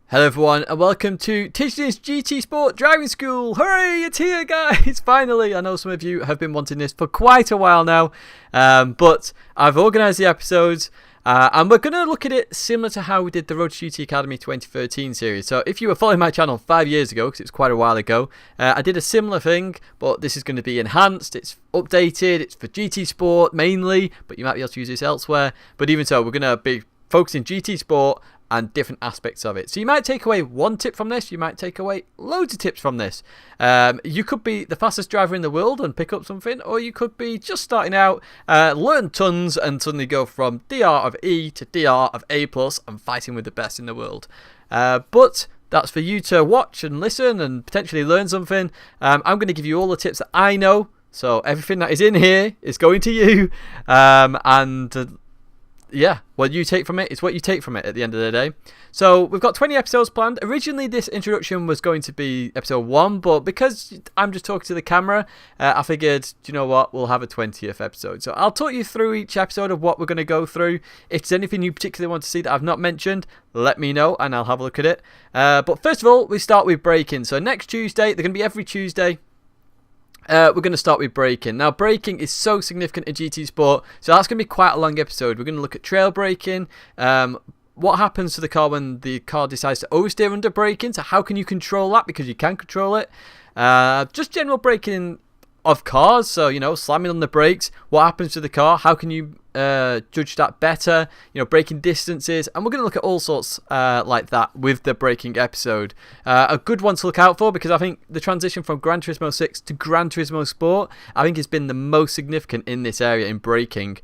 Hello everyone and welcome to Tidgney's GT Sport Driving School. Hooray, it's here guys, finally. I know some of you have been wanting this for quite a while now, but I've organised the episodes and we're going to look at it similar to how we did the Road to GT Academy 2013 series. So if you were following my channel 5 years ago, because it's quite a while ago, I did a similar thing, but this is going to be enhanced, it's updated, it's for GT Sport mainly, but you might be able to use this elsewhere. But even so, we're going to be focusing GT Sport and different aspects of it. So you might take away one tip from this, you might take away loads of tips from this. You could be the fastest driver in the world and pick up something, or you could be just starting out, learn tons and suddenly go from DR of E to DR of A+, and fighting with the best in the world. But that's for you to watch and listen and potentially learn something. I'm going to give you all the tips that I know, so everything that is in here is going to you. Yeah, what you take from it is what you take from it at the end of the day. So we've got 20 episodes planned. Originally this introduction was going to be episode 1, but because I'm just talking to the camera, I figured, do you know what, we'll have a 20th episode. So I'll talk you through each episode of what we're going to go through. If there's anything you particularly want to see that I've not mentioned, let me know and I'll have a look at it. But first of all, we start with braking. So next Tuesday, they're going to be every Tuesday. We're going to start with braking. Now, braking is so significant in GT Sport, so that's going to be quite a long episode. We're going to look at trail braking, what happens to the car when the car decides to oversteer under braking, so how can you control that, because you can control it. Just general braking of cars, so, you know, slamming on the brakes, what happens to the car, how can you judge that better, you know, braking distances, and we're going to look at all sorts like that with the braking episode. A good one to look out for, because I think the transition from Gran Turismo 6 to Gran Turismo Sport, I think has been the most significant in this area in braking.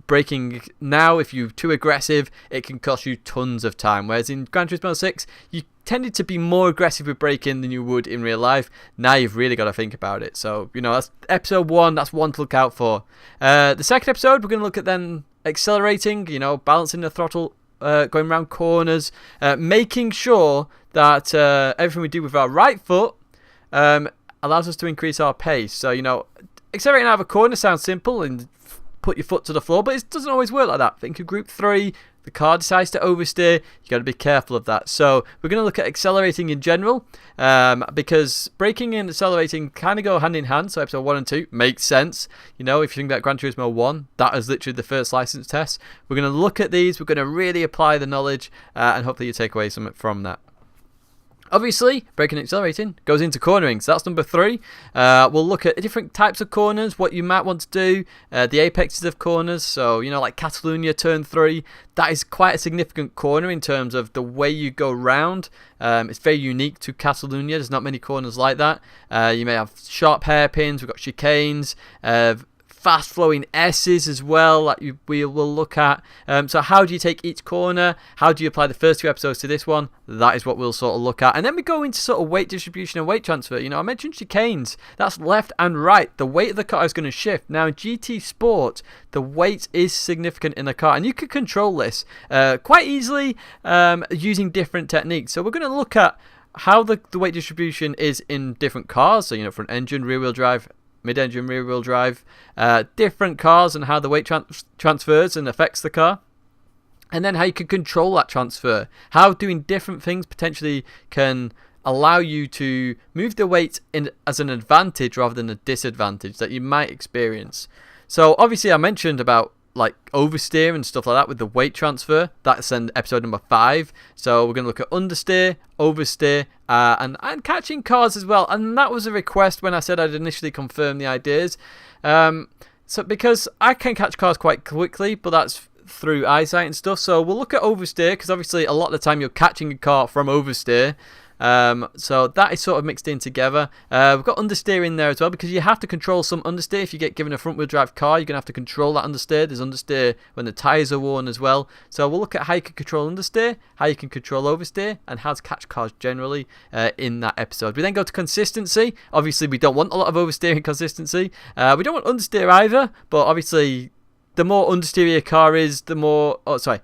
Braking now, if you're too aggressive, it can cost you tons of time, whereas in Gran Turismo 6, you tended to be more aggressive with braking than you would in real life. Now you've really got to think about it. So, you know, that's episode 1, that's one to look out for. The second episode, we're going to look at then accelerating, you know, balancing the throttle, going around corners, making sure that everything we do with our right foot allows us to increase our pace. So, you know, accelerating out of a corner sounds simple and put your foot to the floor, but it doesn't always work like that. Think of group 3. The car decides to oversteer, you got to be careful of that. So we're going to look at accelerating in general, because braking and accelerating kind of go hand in hand. So episode 1 and 2 makes sense. You know, if you think about Gran Turismo 1, that is literally the first license test. We're going to look at these, we're going to really apply the knowledge, and hopefully you take away something from that. Obviously, braking and accelerating goes into cornering, so that's number 3. We'll look at different types of corners, what you might want to do, the apexes of corners. So, you know, like Catalonia turn 3, that is quite a significant corner in terms of the way you go round. It's very unique to Catalonia, there's not many corners like that. You may have sharp hairpins, we've got chicanes, fast flowing S's as well that we will look at. So how do you take each corner? How do you apply the first 2 episodes to this one? That is what we'll sort of look at. And then we go into sort of weight distribution and weight transfer. You know, I mentioned chicanes. That's left and right. The weight of the car is going to shift. Now in GT Sport, the weight is significant in the car. And you can control this quite easily using different techniques. So we're going to look at how the weight distribution is in different cars. So, you know, front engine, rear wheel drive, mid-engine, rear-wheel drive, different cars and how the weight transfers and affects the car. And then how you can control that transfer. How doing different things potentially can allow you to move the weight in as an advantage rather than a disadvantage that you might experience. So obviously I mentioned about like oversteer and stuff like that with the weight transfer. That's in episode number 5. So we're going to look at understeer, oversteer, and catching cars as well. And that was a request when I said I'd initially confirm the ideas. So because I can catch cars quite quickly, but that's through eyesight and stuff. So we'll look at oversteer, because obviously a lot of the time you're catching a car from oversteer. So that is sort of mixed in together. We've got understeer in there as well, because you have to control some understeer. If you get given a front wheel drive car, you're going to have to control that understeer. There's understeer when the tyres are worn as well. So we'll look at how you can control understeer, how you can control oversteer, and how to catch cars generally in that episode. We then go to consistency. Obviously we don't want a lot of oversteering consistency. We don't want understeer either, but obviously the more understeer your car is, the more understeer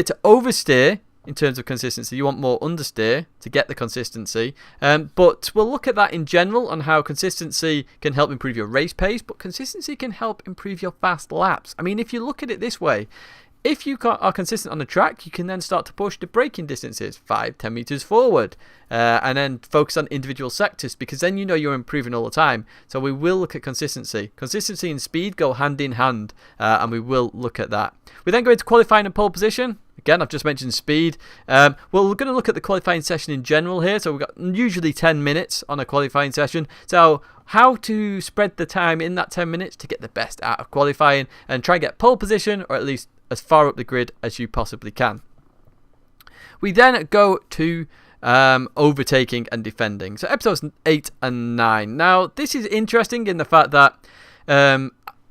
to oversteer. In terms of consistency, you want more understeer to get the consistency. But we'll look at that in general on how consistency can help improve your race pace, but consistency can help improve your fast laps. I mean, if you look at it this way, If you are consistent on the track, you can then start to push the braking distances 5-10 meters forward, and then focus on individual sectors, because then you know you're improving all the time. So we will look at consistency. Consistency and speed go hand in hand, and we will look at that. We then go into qualifying and pole position. Again, I've just mentioned speed. Well, we're going to look at the qualifying session in general here. So we've got usually 10 minutes on a qualifying session. So how to spread the time in that 10 minutes to get the best out of qualifying and try and get pole position, or at least as far up the grid as you possibly can. We then go to overtaking and defending. So episodes 8 and 9. Now, this is interesting in the fact that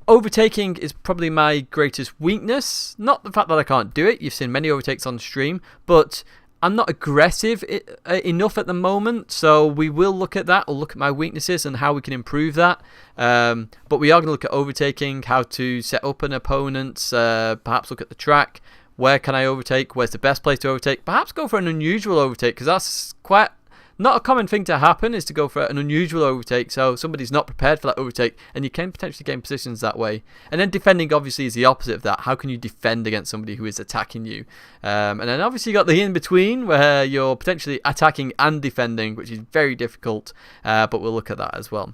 overtaking is probably my greatest weakness. Not the fact that I can't do it. You've seen many overtakes on stream, but I'm not aggressive enough at the moment. So we will look at that. We'll look at my weaknesses and how we can improve that. But we are going to look at overtaking, how to set up an opponent, perhaps look at the track. Where can I overtake? Where's the best place to overtake? Perhaps go for an unusual overtake, because that's quite not a common thing to happen, is to go for an unusual overtake. So somebody's not prepared for that overtake, and you can potentially gain positions that way. And then defending obviously is the opposite of that. How can you defend against somebody who is attacking you? And then obviously you got the in-between, where you're potentially attacking and defending, which is very difficult, but we'll look at that as well.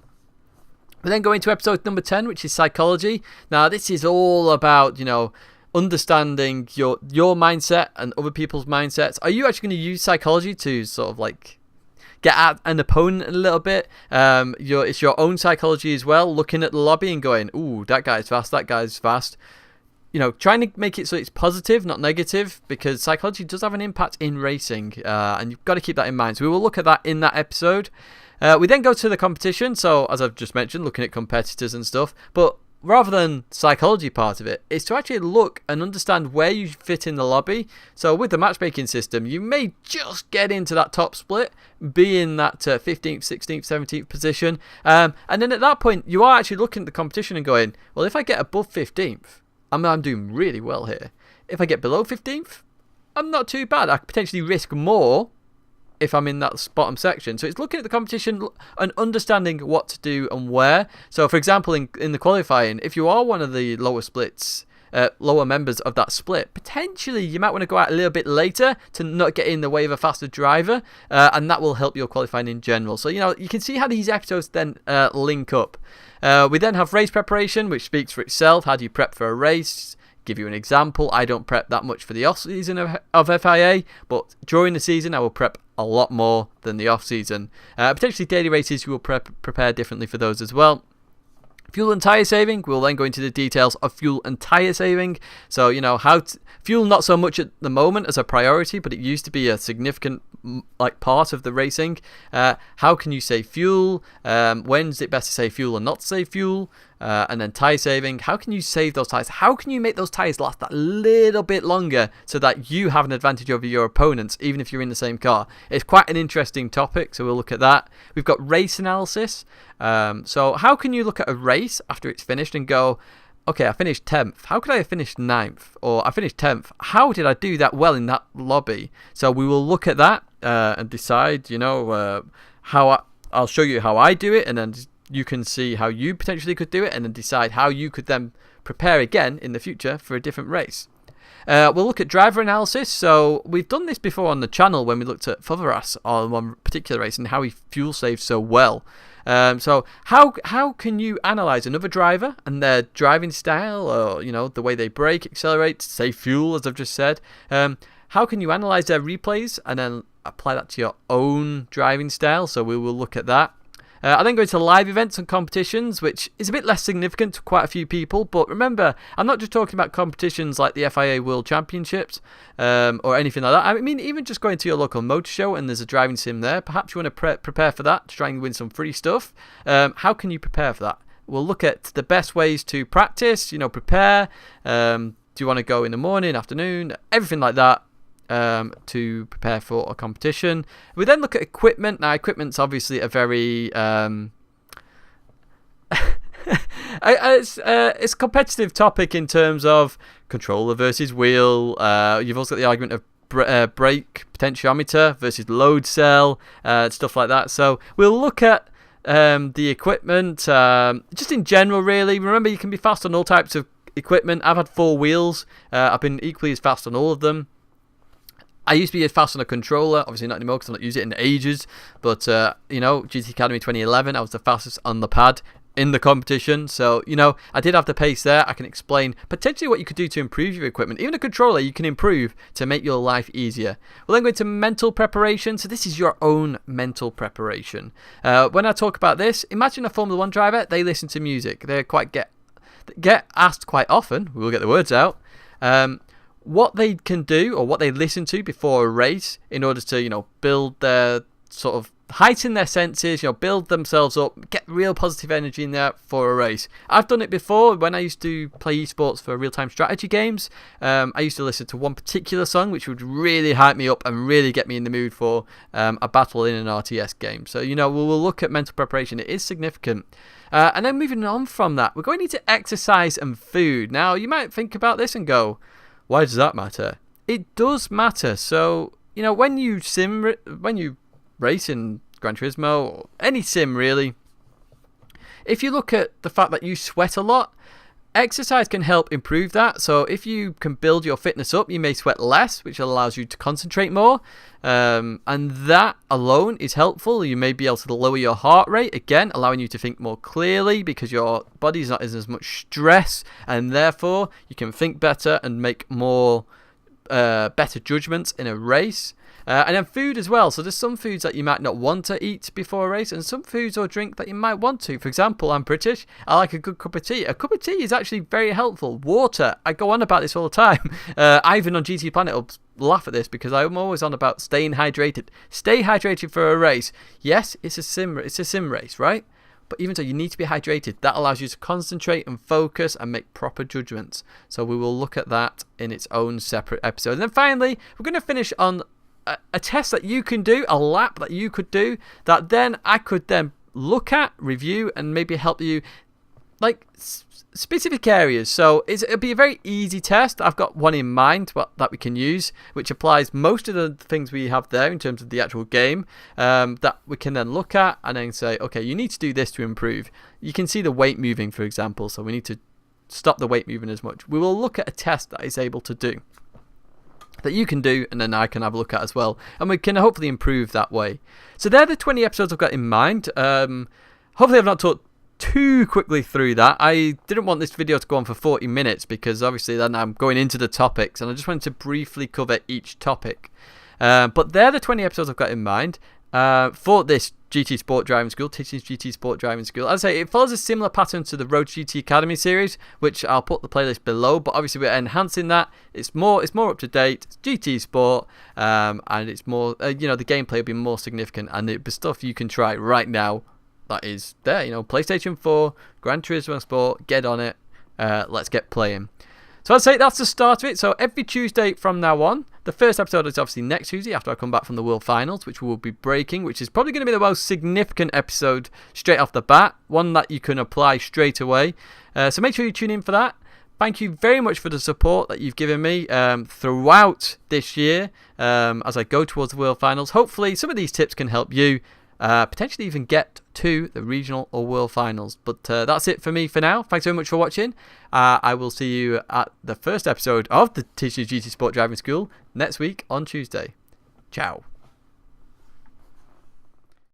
We then go into episode number 10, which is psychology. Now, this is all about, understanding your mindset and other people's mindsets. Are you actually going to use psychology to sort of like get at an opponent a little bit? It's your own psychology as well, looking at the lobby and going, ooh, that guy's fast, that guy's fast. Trying to make it so it's positive, not negative, because psychology does have an impact in racing, and you've got to keep that in mind. So we will look at that in that episode. We then go to the competition. So as I've just mentioned, looking at competitors and stuff, but rather than psychology part of it, is to actually look and understand where you fit in the lobby. So with the matchmaking system, you may just get into that top split, be in that 15th, 16th, 17th position. And then at that point, you are actually looking at the competition and going, well, if I get above 15th, I'm doing really well here. If I get below 15th, I'm not too bad. I could potentially risk more if I'm in that bottom section. So it's looking at the competition and understanding what to do and where. So for example, in the qualifying, if you are one of the lower splits, lower members of that split, potentially you might want to go out a little bit later to not get in the way of a faster driver, and that will help your qualifying in general. So you can see how these episodes then link up. We then have race preparation, which speaks for itself. How do you prep for a race? Give you an example. I don't prep that much for the off season of FIA, but during the season I will prep a lot more than the off season. Potentially daily races, you will prepare differently for those as well. Fuel and tyre saving, we'll then go into the details of fuel and tyre saving. So, fuel not so much at the moment as a priority, but it used to be a significant part of the racing. How can you save fuel? When is it best to save fuel and not to save fuel? And then tyre saving, how can you save those tyres? How can you make those tyres last that little bit longer so that you have an advantage over your opponents, even if you're in the same car? It's quite an interesting topic, so we'll look at that. We've got race analysis. So how can you look at a race after it's finished and go, okay, I finished 10th. How could I have finished 9th? Or I finished 10th. How did I do that well in that lobby? So we will look at that and decide, how I'll show you how I do it, and then you can see how you potentially could do it, and then decide how you could then prepare again in the future for a different race. We'll look at driver analysis. So we've done this before on the channel when we looked at Foveras on one particular race and how he fuel saved so well. So how can you analyse another driver and their driving style, or the way they brake, accelerate, save fuel, as I've just said? How can you analyse their replays and then apply that to your own driving style? So we will look at that. I then go into live events and competitions, which is a bit less significant to quite a few people. But remember, I'm not just talking about competitions like the FIA World Championships or anything like that. I mean, even just going to your local motor show and there's a driving sim there, perhaps you want to prepare for that to try and win some free stuff. How can you prepare for that? We'll look at the best ways to practice, prepare. Do you want to go in the morning, afternoon, everything like that. To prepare for a competition. We then look at equipment. Now, equipment's obviously a very it's a competitive topic in terms of controller versus wheel. You've also got the argument of brake potentiometer versus load cell, stuff like that. So we'll look at the equipment just in general, really. Remember, you can be fast on all types of equipment. I've had 4 wheels. I've been equally as fast on all of them. I used to be as fast on a controller, obviously not anymore because I've not used it in ages, but, GT Academy 2011, I was the fastest on the pad in the competition, so, I did have the pace there. I can explain potentially what you could do to improve your equipment. Even a controller you can improve to make your life easier. We'll then go into mental preparation, so this is your own mental preparation. When I talk about this, imagine a Formula 1 driver, they listen to music. They get asked quite often, we will get the words out, what they can do or what they listen to before a race in order to, build their sort of heighten their senses, build themselves up, get real positive energy in there for a race. I've done it before when I used to play esports for real-time strategy games. I used to listen to one particular song which would really hype me up and really get me in the mood for a battle in an RTS game. So, we'll look at mental preparation. It is significant. And then moving on from that, we're going into exercise and food. Now, you might think about this and go, why does that matter? It does matter. So, when you race in Gran Turismo or any sim really, if you look at the fact that you sweat a lot, exercise can help improve that. So if you can build your fitness up, you may sweat less, which allows you to concentrate more, and that alone is helpful. You may be able to lower your heart rate, again allowing you to think more clearly because your body's not in as much stress, and therefore you can think better and make more better judgments in a race. And then food as well. So there's some foods that you might not want to eat before a race, and some foods or drink that you might want to. For example, I'm British. I like a good cup of tea. A cup of tea is actually very helpful. Water. I go on about this all the time. Ivan on GT Planet will laugh at this because I'm always on about staying hydrated. Stay hydrated for a race. Yes, it's a sim race, right? But even so, you need to be hydrated. That allows you to concentrate and focus and make proper judgments. So we will look at that in its own separate episode. And then finally, we're going to finish on a test that you can do, a lap that you could do, that then I could then look at, review, and maybe help you, like specific areas. So it'll be a very easy test. I've got one in mind that we can use, which applies most of the things we have there in terms of the actual game, that we can then look at and then say, okay, you need to do this to improve. You can see the weight moving, for example, so we need to stop the weight moving as much. We will look at a test that is able to do, that you can do, and then I can have a look at as well, and we can hopefully improve that way. So they're the 20 episodes I've got in mind. Hopefully I've not talked too quickly through that. I didn't want this video to go on for 40 minutes because obviously then I'm going into the topics, and I just wanted to briefly cover each topic. But they're the 20 episodes I've got in mind for this GT Sport Driving School, Tidgney's GT Sport Driving School. As I say, it follows a similar pattern to the Road GT Academy series, which I'll put the playlist below, but obviously we're enhancing that. It's more up to date. It's GT Sport, and it's more, the gameplay will be more significant, and it'll be stuff you can try right now that is there. PlayStation 4, Gran Turismo Sport, get on it. Let's get playing. So I'd say that's the start of it. So every Tuesday from now on, the first episode is obviously next Tuesday after I come back from the World Finals, which we will be breaking, which is probably going to be the most significant episode straight off the bat, one that you can apply straight away. So make sure you tune in for that. Thank you very much for the support that you've given me throughout this year as I go towards the World Finals. Hopefully some of these tips can help you potentially even get to the regional or world finals. But that's it for me for now. Thanks very much for watching. I will see you at the first episode of the Tidgney GT Sport Driving School next week on Tuesday. Ciao.